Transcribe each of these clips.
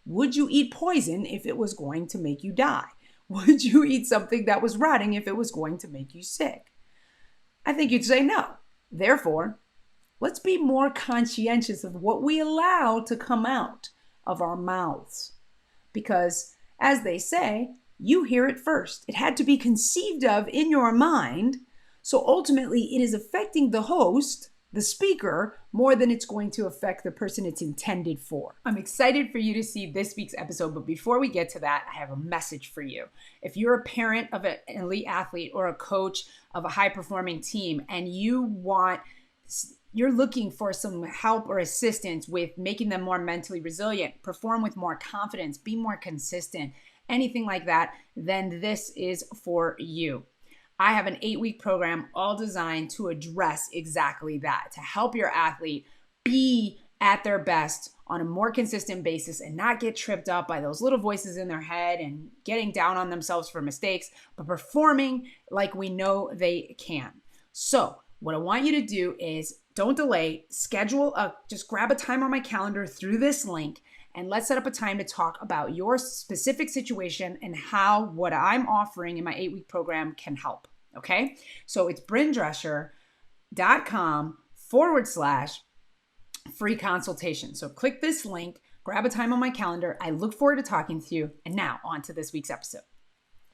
Would you eat poison if it was going to make you die? Would you eat something that was rotting if it was going to make you sick? I think you'd say no. Therefore, let's be more conscientious of what we allow to come out of our mouths. Because, as they say, you hear it first. It had to be conceived of in your mind, so ultimately it is affecting the host, the speaker, more than it's going to affect the person it's intended for. I'm excited for you to see this week's episode, but before we get to that, I have a message for you. If you're a parent of an elite athlete or a coach of a high-performing team and you're looking for some help or assistance with making them more mentally resilient, perform with more confidence, be more consistent, anything like that, then this is for you. I have an 8-week program all designed to address exactly that, to help your athlete be at their best on a more consistent basis and not get tripped up by those little voices in their head and getting down on themselves for mistakes, but performing like we know they can. So what I want you to do is don't delay, just grab a time on my calendar through this link, and let's set up a time to talk about your specific situation and how what I'm offering in my 8-week program can help. Okay? So it's bryndrescher.com/free consultation. So click this link, grab a time on my calendar. I look forward to talking to you. And now on to this week's episode.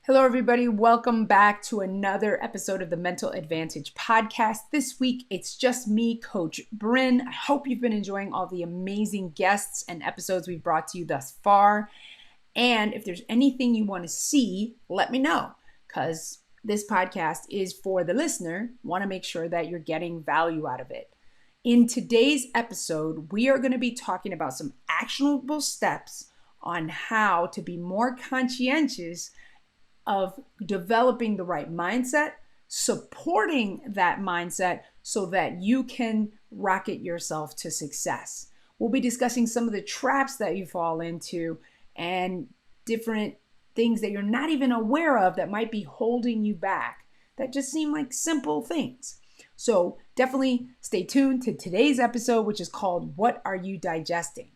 Hello, everybody. Welcome back to another episode of the Mental Advantage podcast. This week, it's just me, Coach Bryn. I hope you've been enjoying all the amazing guests and episodes we've brought to you thus far. And if there's anything you want to see, let me know, because this podcast is for the listener. Want to make sure that you're getting value out of it. In today's episode, we are going to be talking about some actionable steps on how to be more conscientious of developing the right mindset, supporting that mindset so that you can rocket yourself to success. We'll be discussing some of the traps that you fall into and different things that you're not even aware of that might be holding you back, that just seem like simple things. So definitely stay tuned to today's episode, which is called What Are You Digesting?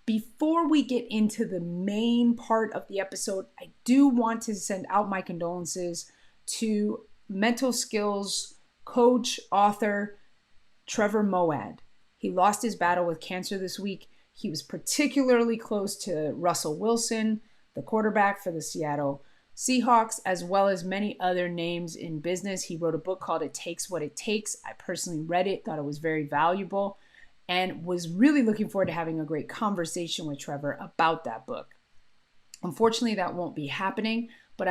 Before we get into the main part of the episode, I do want to send out my condolences to mental skills coach, author, Trevor Moawad. He lost his battle with cancer this week. He was particularly close to Russell Wilson, the quarterback for the Seattle Seahawks, as well as many other names in business. He wrote a book called It Takes What It Takes. I personally read it, thought it was very valuable, and was really looking forward to having a great conversation with Trevor about that book. Unfortunately, that won't be happening, but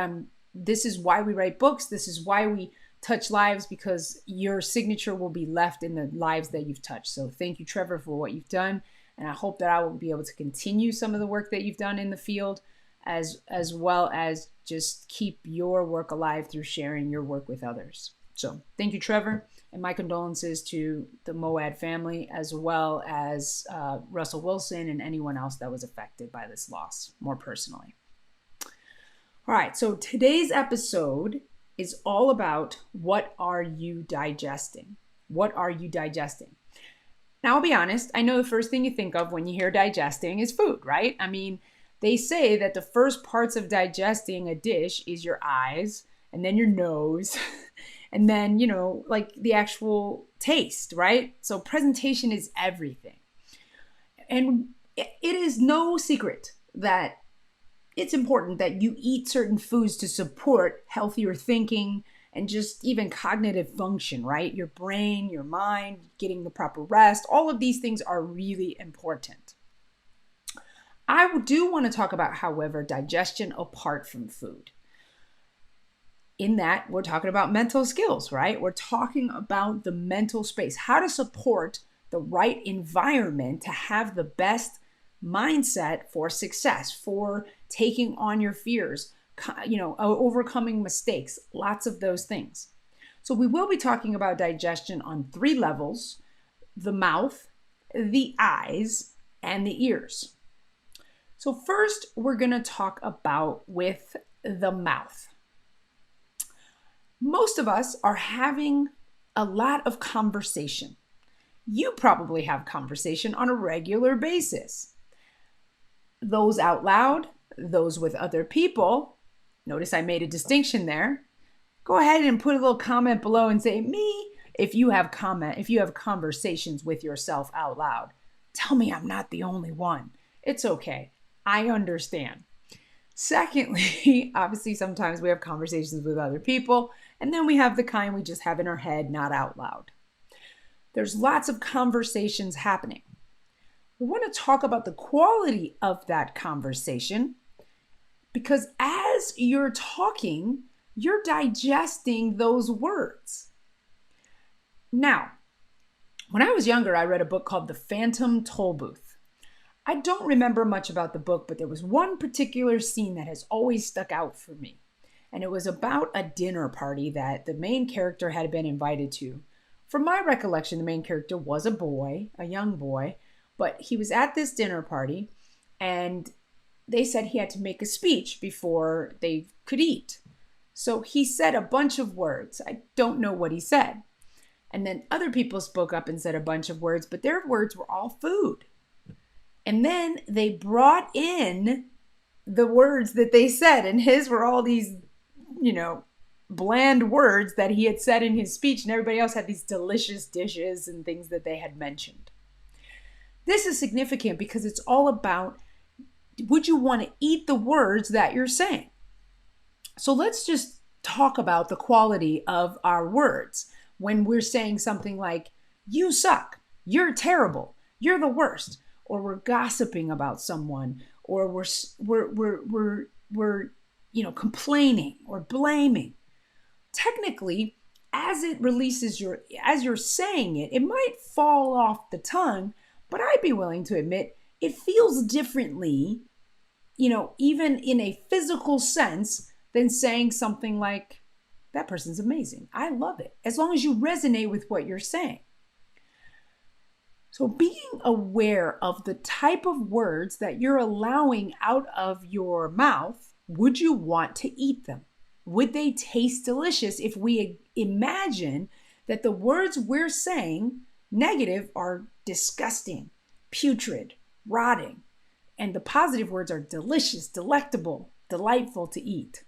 this is why we write books. This is why we touch lives, because your signature will be left in the lives that you've touched. So thank you, Trevor, for what you've done. And I hope that I will be able to continue some of the work that you've done in the field, as well as just keep your work alive through sharing your work with others. So thank you, Trevor, and my condolences to the Moawad family, as well as Russell Wilson and anyone else that was affected by this loss more personally. All right, so today's episode is all about what are you digesting? What are you digesting? Now, I'll be honest, I know the first thing you think of when you hear digesting is food, right? I mean, they say that the first parts of digesting a dish is your eyes, and then your nose, and then, like the actual taste, right? So presentation is everything. And it is no secret that it's important that you eat certain foods to support healthier thinking and just even cognitive function, right? Your brain, your mind, getting the proper rest, all of these things are really important. I do want to talk about, however, digestion apart from food. In that, we're talking about mental skills, right? We're talking about the mental space, how to support the right environment to have the best mindset for success, for taking on your fears, overcoming mistakes, lots of those things. So we will be talking about digestion on 3 levels: the mouth, the eyes, and the ears. So first, we're going to talk about with the mouth. Most of us are having a lot of conversation. You probably have conversation on a regular basis. those out loud, those with other people. Notice I made a distinction there. Go ahead and put a little comment below and say me if you have conversations with yourself out loud. Tell me I'm not the only one. It's okay. I understand. Secondly, obviously sometimes we have conversations with other people, and then we have the kind we just have in our head, not out loud. There's lots of conversations happening. We want to talk about the quality of that conversation because as you're talking, you're digesting those words. Now, when I was younger, I read a book called The Phantom Tollbooth. I don't remember much about the book, but there was one particular scene that has always stuck out for me. And it was about a dinner party that the main character had been invited to. From my recollection, the main character was a boy, a young boy, but he was at this dinner party and they said he had to make a speech before they could eat. So he said a bunch of words. I don't know what he said. And then other people spoke up and said a bunch of words, but their words were all food. And then they brought in the words that they said, and his were all these, bland words that he had said in his speech, and everybody else had these delicious dishes and things that they had mentioned. This is significant because it's all about, would you want to eat the words that you're saying? So let's just talk about the quality of our words when we're saying something like, you suck, you're terrible, you're the worst, or we're gossiping about someone, or we're complaining or blaming. Technically, as you're saying it, it might fall off the tongue, but I'd be willing to admit it feels differently, even in a physical sense than saying something like, that person's amazing. I love it. As long as you resonate with what you're saying. So being aware of the type of words that you're allowing out of your mouth, would you want to eat them? Would they taste delicious if we imagine that the words we're saying negative are disgusting, putrid, rotting, and the positive words are delicious, delectable, delightful to eat?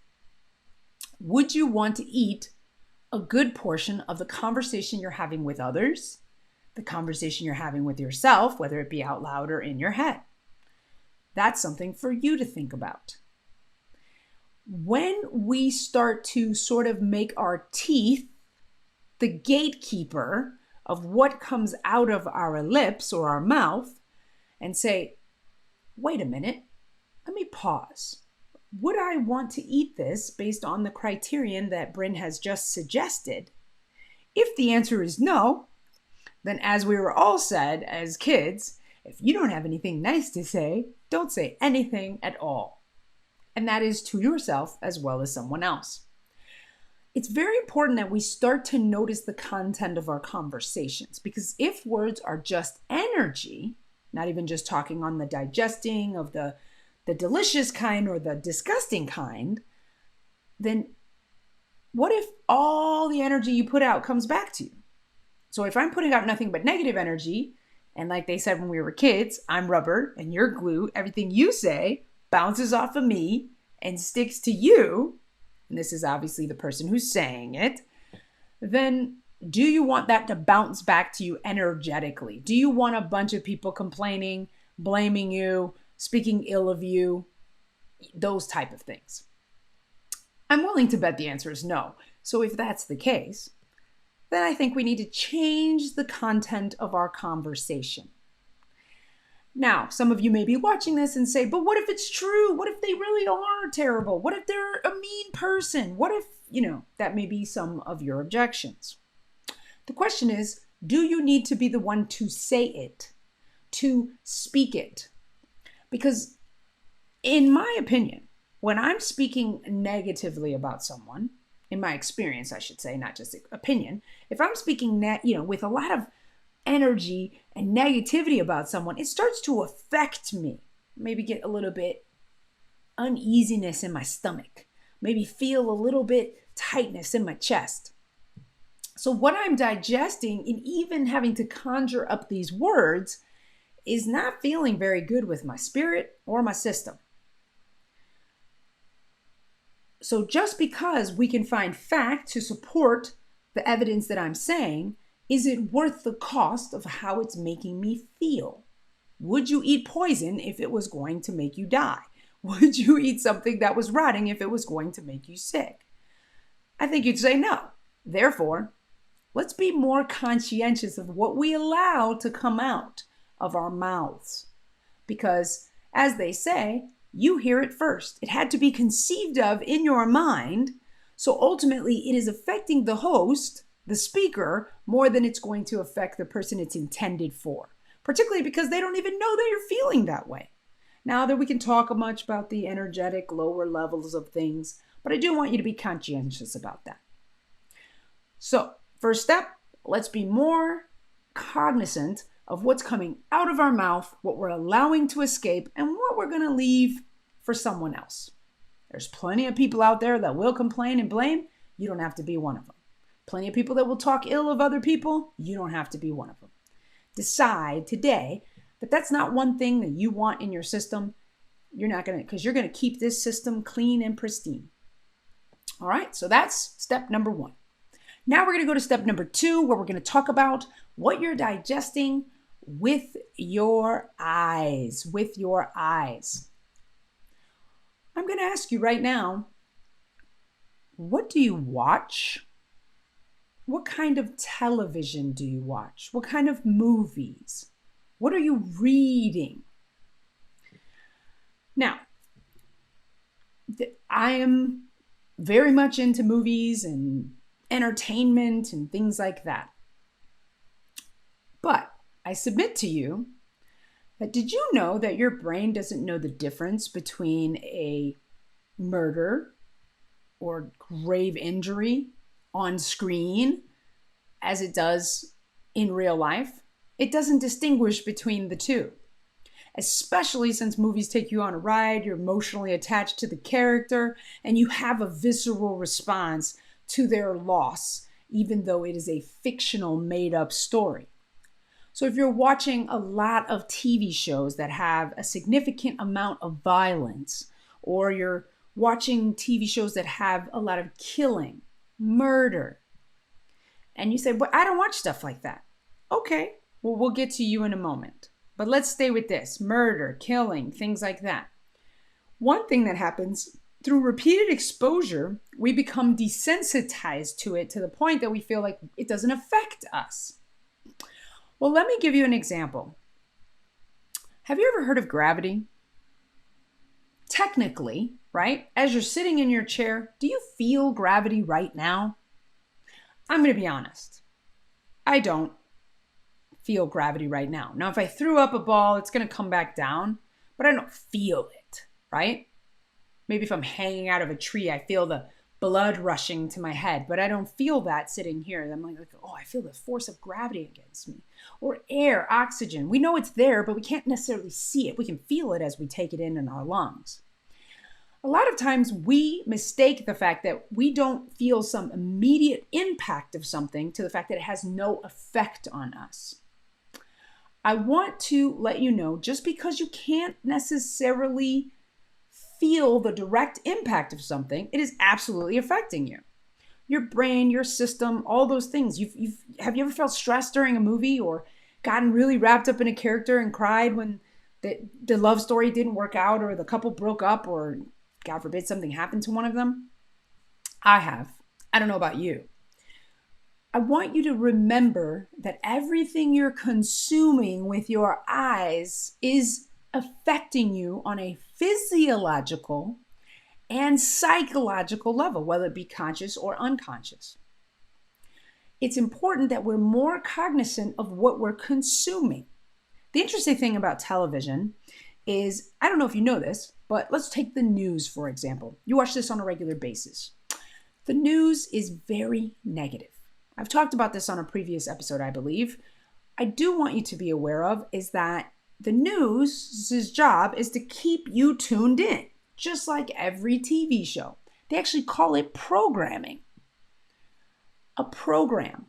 Would you want to eat a good portion of the conversation you're having with others, the conversation you're having with yourself, whether it be out loud or in your head? That's something for you to think about. When we start to sort of make our teeth the gatekeeper of what comes out of our lips or our mouth and say, wait a minute, let me pause. Would I want to eat this based on the criterion that Bryn has just suggested? If the answer is no, then as we were all said as kids, if you don't have anything nice to say, don't say anything at all. And that is to yourself as well as someone else. It's very important that we start to notice the content of our conversations, because if words are just energy, not even just talking on the digesting of the delicious kind or the disgusting kind, then what if all the energy you put out comes back to you? So if I'm putting out nothing but negative energy, and like they said when we were kids, I'm rubber and you're glue, everything you say bounces off of me and sticks to you, and this is obviously the person who's saying it, then do you want that to bounce back to you energetically? Do you want a bunch of people complaining, blaming you, speaking ill of you, those type of things? I'm willing to bet the answer is no. So if that's the case, then I think we need to change the content of our conversation. Now, some of you may be watching this and say, but what if it's true? What if they really are terrible? What if they're a mean person? What if, that may be some of your objections. The question is, do you need to be the one to say it, to speak it? Because in my opinion, when I'm speaking negatively about someone, in my experience, I should say, not just opinion, if I'm speaking with a lot of energy and negativity about someone, it starts to affect me. Maybe get a little bit uneasiness in my stomach, maybe feel a little bit tightness in my chest. So what I'm digesting and even having to conjure up these words is not feeling very good with my spirit or my system. So just because we can find fact to support the evidence that I'm saying, is it worth the cost of how it's making me feel? Would you eat poison if it was going to make you die? Would you eat something that was rotting if it was going to make you sick? I think you'd say no. Therefore, let's be more conscientious of what we allow to come out of our mouths. Because, as they say, you hear it first. It had to be conceived of in your mind. So ultimately, it is affecting the host, the speaker, more than it's going to affect the person it's intended for. Particularly because they don't even know that you're feeling that way. Now that we can talk much about the energetic lower levels of things, but I do want you to be conscientious about that. So, first step, let's be more cognizant of what's coming out of our mouth, what we're allowing to escape, and what we're going to leave for someone else. There's plenty of people out there that will complain and blame. You don't have to be one of them. Plenty of people that will talk ill of other people. You don't have to be one of them. Decide today that that's not one thing that you want in your system. You're not going to, because you're going to keep this system clean and pristine. All right, so that's step number 1. Now we're going to go to step number 2, where we're going to talk about what you're digesting with your eyes. With your eyes. I'm going to ask you right now, what do you watch? What kind of television do you watch? What kind of movies? What are you reading? Now, I am very much into movies and entertainment and things like that. But I submit to you that did you know that your brain doesn't know the difference between a murder or grave injury on screen as it does in real life? It doesn't distinguish between the two. Especially since movies take you on a ride, you're emotionally attached to the character, and you have a visceral response to their loss, even though it is a fictional made-up story. So if you're watching a lot of TV shows that have a significant amount of violence, or you're watching TV shows that have a lot of killing, murder, and you say, but I don't watch stuff like that. Okay, well, we'll get to you in a moment. But let's stay with this: murder, killing, things like that. One thing that happens through repeated exposure, we become desensitized to it to the point that we feel like it doesn't affect us. Well, let me give you an example. Have you ever heard of gravity? Technically, right? As you're sitting in your chair, do you feel gravity right now? I'm going to be honest. I don't feel gravity right now. Now, if I threw up a ball, it's going to come back down, but I don't feel it, right? Maybe if I'm hanging out of a tree, I feel the blood rushing to my head, but I don't feel that sitting here. I'm like, oh, I feel the force of gravity against me. Or air, oxygen. We know it's there, but we can't necessarily see it. We can feel it as we take it in our lungs. A lot of times we mistake the fact that we don't feel some immediate impact of something to the fact that it has no effect on us. I want to let you know, just because you can't necessarily feel the direct impact of something, it is absolutely affecting you. Your brain, your system, all those things. Have you ever felt stressed during a movie or gotten really wrapped up in a character and cried when the love story didn't work out or the couple broke up or, God forbid, something happened to one of them? I have. I don't know about you. I want you to remember that everything you're consuming with your eyes is affecting you on a physiological and psychological level, whether it be conscious or unconscious. It's important that we're more cognizant of what we're consuming. The interesting thing about television is, I don't know if you know this, but let's take the news, for example. You watch this on a regular basis. The news is very negative. I've talked about this on a previous episode, I believe. I do want you to be aware of is that the news's job is to keep you tuned in, just like every TV show. They actually call it programming. A program.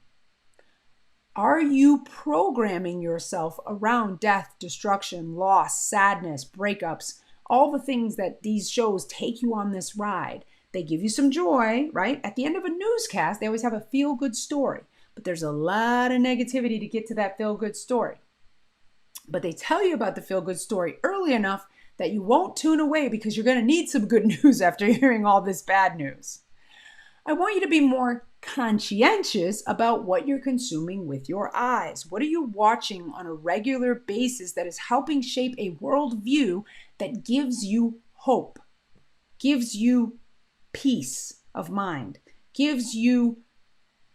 Are you programming yourself around death, destruction, loss, sadness, breakups, all the things that these shows take you on this ride? They give you some joy, right? At the end of a newscast, they always have a feel-good story, but there's a lot of negativity to get to that feel-good story. But they tell you about the feel-good story early enough that you won't tune away because you're going to need some good news after hearing all this bad news. I want you to be more conscientious about what you're consuming with your eyes. What are you watching on a regular basis that is helping shape a worldview that gives you hope, gives you peace of mind, gives you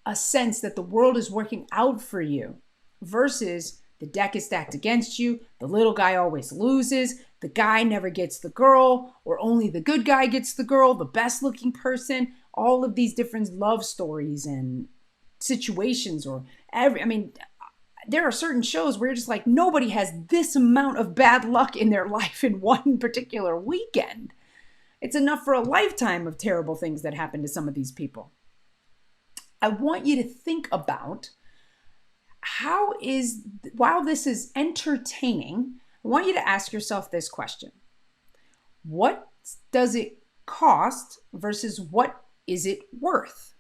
a sense that the world is working out for you, versus the deck is stacked against you, the little guy always loses, the guy never gets the girl, or only the good guy gets the girl, the best looking person, all of these different love stories and situations, or there are certain shows where you're just like, nobody has this amount of bad luck in their life in one particular weekend. It's enough for a lifetime of terrible things that happen to some of these people. I want you to think about while this is entertaining, I want you to ask yourself this question. What does it cost versus what is it worth?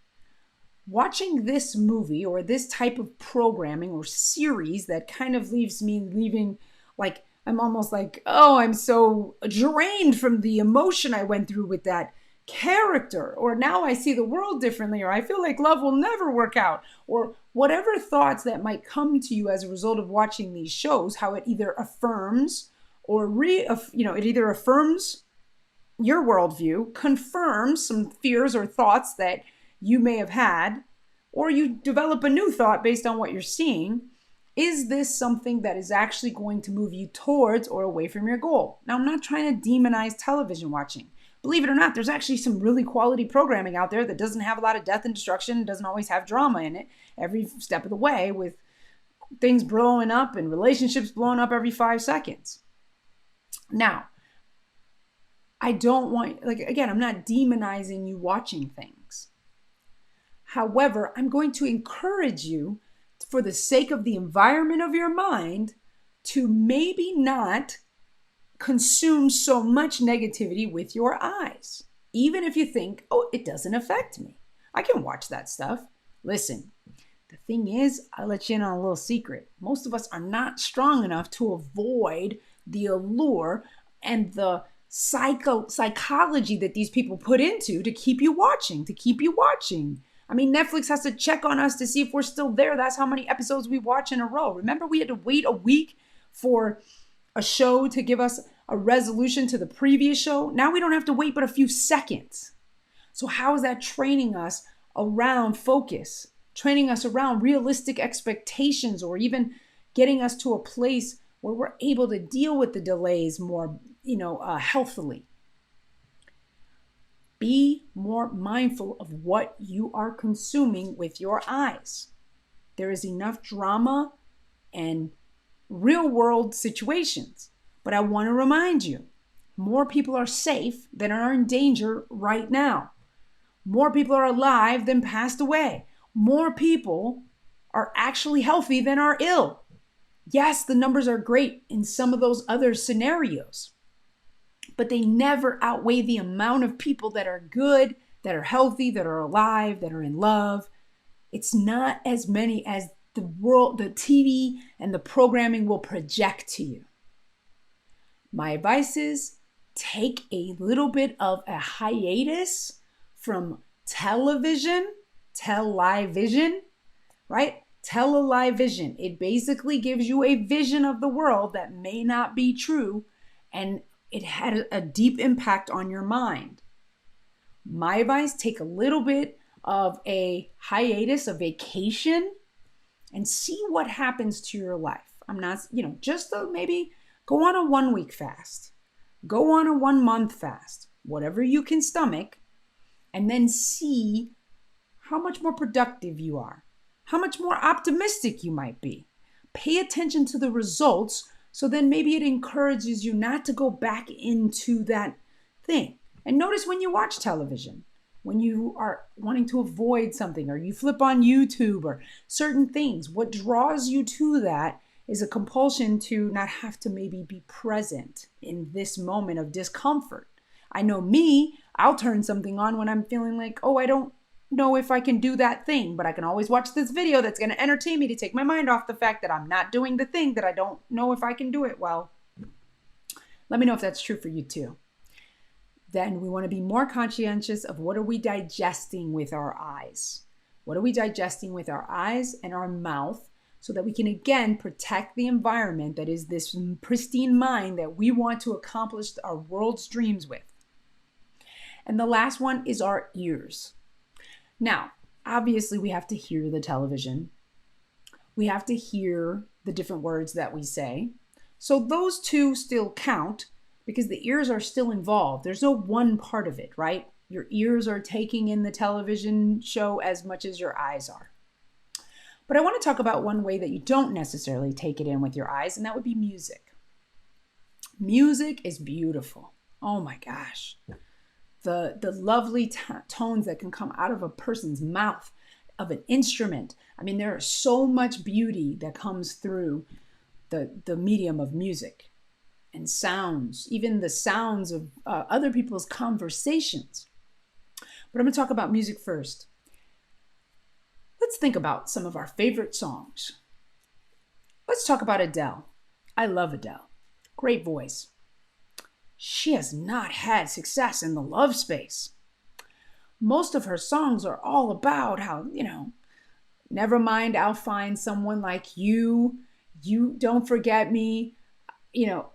Watching this movie or this type of programming or series that kind of leaves me leaving like, I'm almost like, oh, I'm so drained from the emotion I went through with that character, or now I see the world differently, or I feel like love will never work out, or whatever thoughts that might come to you as a result of watching these shows, how it either affirms or it either affirms your worldview, confirms some fears or thoughts that you may have had, or you develop a new thought based on what you're seeing. Is this something that is actually going to move you towards or away from your goal? Now, I'm not trying to demonize television watching. Believe it or not, there's actually some really quality programming out there that doesn't have a lot of death and destruction, doesn't always have drama in it every step of the way, with things blowing up and relationships blowing up every 5 seconds. Now, I don't want, again, I'm not demonizing you watching things. However, I'm going to encourage you, for the sake of the environment of your mind, to maybe not consume so much negativity with your eyes. Even if you think, oh, it doesn't affect me, I can watch that stuff. Listen, the thing is, I'll let you in on a little secret. Most of us are not strong enough to avoid the allure and the psychology that these people put into to keep you watching. I mean, Netflix has to check on us to see if we're still there. That's how many episodes we watch in a row. Remember, we had to wait a week for a show to give us a resolution to the previous show. Now we don't have to wait but a few seconds. So how is that training us around focus, training us around realistic expectations, or even getting us to a place where we're able to deal with the delays more, healthily? Be more mindful of what you are consuming with your eyes. There is enough drama and real world situations. But I want to remind you, more people are safe than are in danger right now. More people are alive than passed away. More people are actually healthy than are ill. Yes, the numbers are great in some of those other scenarios, but they never outweigh the amount of people that are good, that are healthy, that are alive, that are in love. It's not as many as the TV and the programming will project to you. My advice is take a little bit of a hiatus from television, right? Television. It basically gives you a vision of the world that may not be true, and it had a deep impact on your mind. My advice, take a little bit of a hiatus, a vacation, and see what happens to your life. I'm not, just maybe go on a 1 week fast, go on a 1 month fast, whatever you can stomach, and then see how much more productive you are, how much more optimistic you might be. Pay attention to the results, so then maybe it encourages you not to go back into that thing. And notice when you watch television, when you are wanting to avoid something, or you flip on YouTube or certain things. What draws you to that is a compulsion to not have to maybe be present in this moment of discomfort. I know me, I'll turn something on when I'm feeling like, oh, I don't know if I can do that thing, but I can always watch this video that's going to entertain me to take my mind off the fact that I'm not doing the thing that I don't know if I can do it well. Let me know if that's true for you too. Then we want to be more conscientious of what are we digesting with our eyes. What are we digesting with our eyes and our mouth so that we can again protect the environment that is this pristine mind that we want to accomplish our world's dreams with. And the last one is our ears. Now, obviously we have to hear the television. We have to hear the different words that we say. So those two still count because the ears are still involved. There's no one part of it, right? Your ears are taking in the television show as much as your eyes are. But I want to talk about one way that you don't necessarily take it in with your eyes, and that would be music. Music is beautiful. Oh my gosh. The lovely tones that can come out of a person's mouth, of an instrument. I mean, there is so much beauty that comes through the medium of music and sounds, even the sounds of other people's conversations. But I'm going to talk about music first. Let's think about some of our favorite songs. Let's talk about Adele. I love Adele. Great voice. She has not had success in the love space. Most of her songs are all about how, never mind, I'll find someone like you. You don't forget me.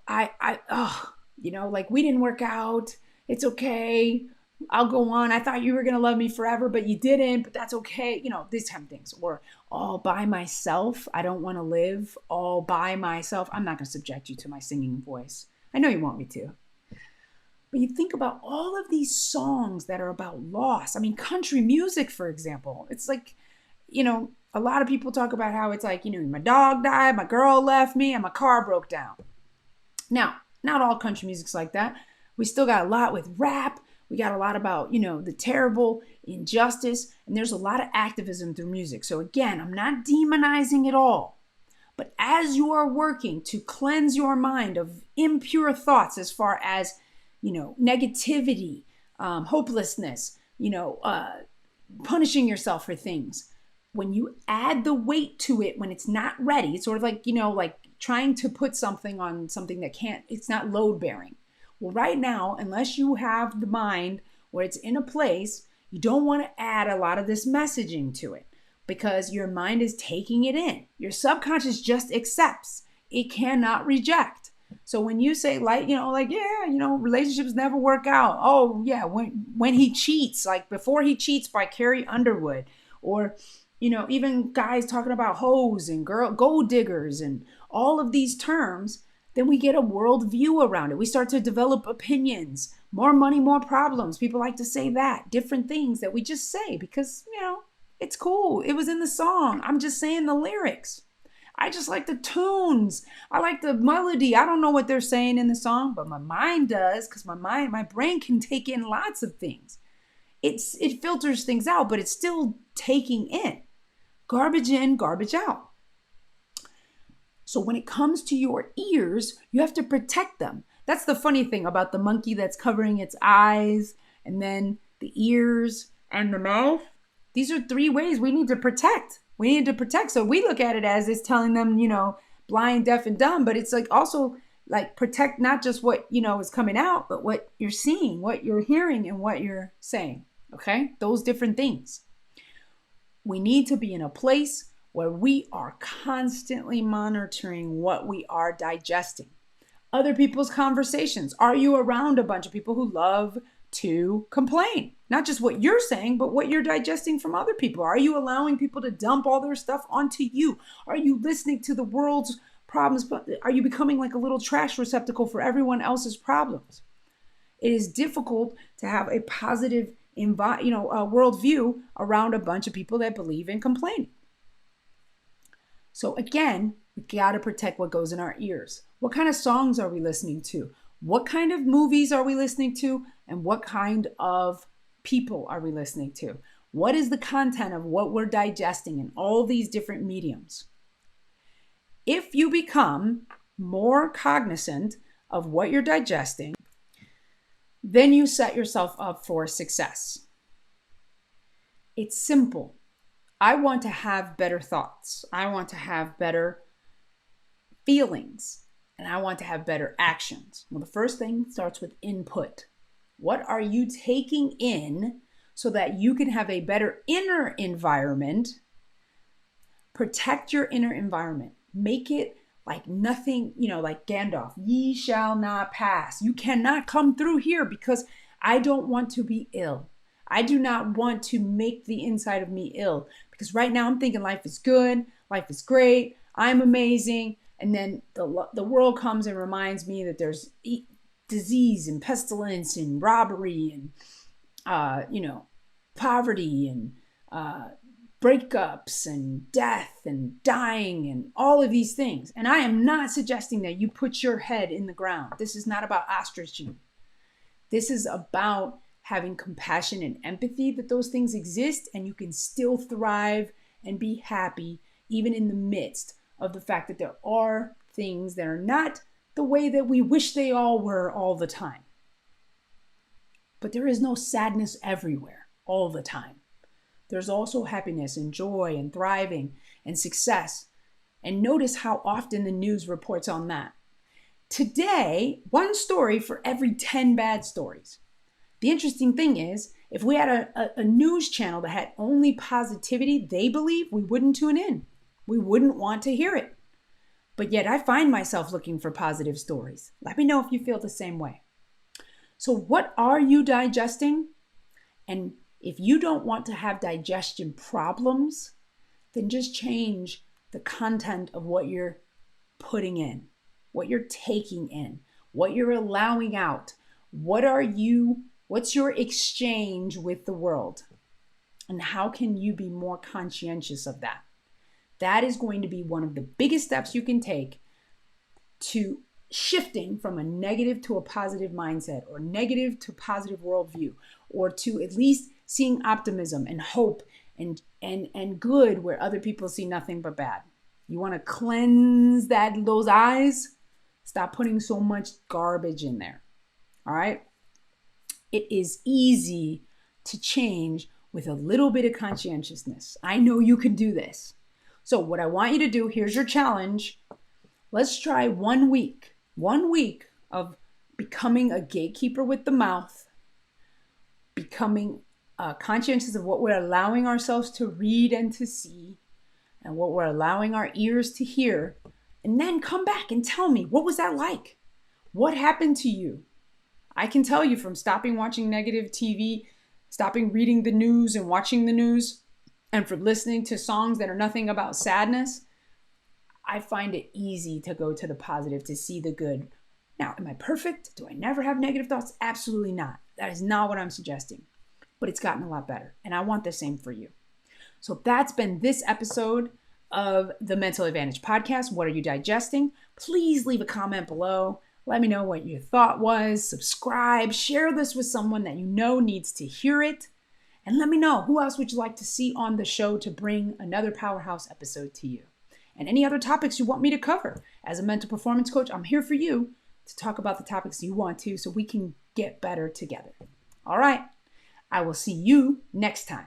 Like we didn't work out. It's okay. I'll go on. I thought you were going to love me forever, but you didn't, but that's okay. These kind of things. Or all by myself. I don't want to live all by myself. I'm not going to subject you to my singing voice. I know you want me to. But you think about all of these songs that are about loss. I mean, country music, for example. It's like, a lot of people talk about how it's like, my dog died, my girl left me, and my car broke down. Now, not all country music's like that. We still got a lot with rap. We got a lot about, the terrible injustice. And there's a lot of activism through music. So again, I'm not demonizing it all. But as you are working to cleanse your mind of impure thoughts as far as, negativity, hopelessness, punishing yourself for things, when you add the weight to it when it's not ready, it's sort of like, like trying to put something on something that it's not load bearing. Well, right now, unless you have the mind where it's in a place, you don't want to add a lot of this messaging to it because your mind is taking it in. Your subconscious just accepts. It cannot reject. So when you say relationships never work out. Oh yeah, when he cheats, like Before He Cheats by Carrie Underwood, or even guys talking about hoes and gold diggers and all of these terms, then we get a world view around it. We start to develop opinions. More money, more problems. People like to say that. Different things that we just say because, it's cool. It was in the song. I'm just saying the lyrics. I just like the tunes. I like the melody. I don't know what they're saying in the song, but my mind does because my brain can take in lots of things. It filters things out, but it's still taking in. Garbage in, garbage out. So when it comes to your ears, you have to protect them. That's the funny thing about the monkey that's covering its eyes and then the ears and the mouth. These are 3 ways we need to protect. So we look at it as it's telling them, blind, deaf, and dumb, but it's like also like protect not just what, is coming out, but what you're seeing, what you're hearing, and what you're saying. Okay? Those different things. We need to be in a place where we are constantly monitoring what we are digesting. Other people's conversations. Are you around a bunch of people who love to complain? Not just what you're saying, but what you're digesting from other people. Are you allowing people to dump all their stuff onto you? Are you listening to the world's problems? Are you becoming like a little trash receptacle for everyone else's problems? It is difficult to have a positive worldview around a bunch of people that believe in complaining. So again, we got to protect what goes in our ears. What kind of songs are we listening to? What kind of movies are we listening to? And what kind of people are we listening to? What is the content of what we're digesting in all these different mediums? If you become more cognizant of what you're digesting, then you set yourself up for success. It's simple. I want to have better thoughts. I want to have better feelings. And I want to have better actions. Well, the first thing starts with input. What are you taking in so that you can have a better inner environment? Protect your inner environment. Make it like nothing, like Gandalf, ye shall not pass. You cannot come through here because I don't want to be ill. I do not want to make the inside of me ill because right now I'm thinking life is good, life is great, I'm amazing. And then the world comes and reminds me that there's disease and pestilence and robbery and, poverty and breakups and death and dying and all of these things. And I am not suggesting that you put your head in the ground. This is not about ostracing. This is about having compassion and empathy that those things exist and you can still thrive and be happy even in the midst of the fact that there are things that are not the way that we wish they all were all the time. But there is no sadness everywhere all the time. There's also happiness and joy and thriving and success. And notice how often the news reports on that. Today, one story for every 10 bad stories. The interesting thing is, if we had a news channel that had only positivity, they believe we wouldn't tune in. We wouldn't want to hear it. But yet I find myself looking for positive stories. Let me know if you feel the same way. So what are you digesting? And if you don't want to have digestion problems, then just change the content of what you're putting in, what you're taking in, what you're allowing out. What's your exchange with the world? And how can you be more conscientious of that? That is going to be one of the biggest steps you can take to shifting from a negative to a positive mindset or negative to positive worldview, or to at least seeing optimism and hope and good where other people see nothing but bad. You want to cleanse those eyes? Stop putting so much garbage in there. All right? It is easy to change with a little bit of conscientiousness. I know you can do this. So what I want you to do, here's your challenge. Let's try 1 week of becoming a gatekeeper with the mouth, becoming conscientious of what we're allowing ourselves to read and to see, and what we're allowing our ears to hear, and then come back and tell me, what was that like? What happened to you? I can tell you from stopping watching negative TV, stopping reading the news and watching the news, and from listening to songs that are nothing about sadness, I find it easy to go to the positive, to see the good. Now, am I perfect? Do I never have negative thoughts? Absolutely not. That is not what I'm suggesting. But it's gotten a lot better. And I want the same for you. So that's been this episode of the Mental Advantage Podcast. What are you digesting? Please leave a comment below. Let me know what your thought was. Subscribe. Share this with someone that you know needs to hear it. And let me know, who else would you like to see on the show to bring another powerhouse episode to you? And any other topics you want me to cover. As a mental performance coach, I'm here for you to talk about the topics you want to so we can get better together. All right. I will see you next time.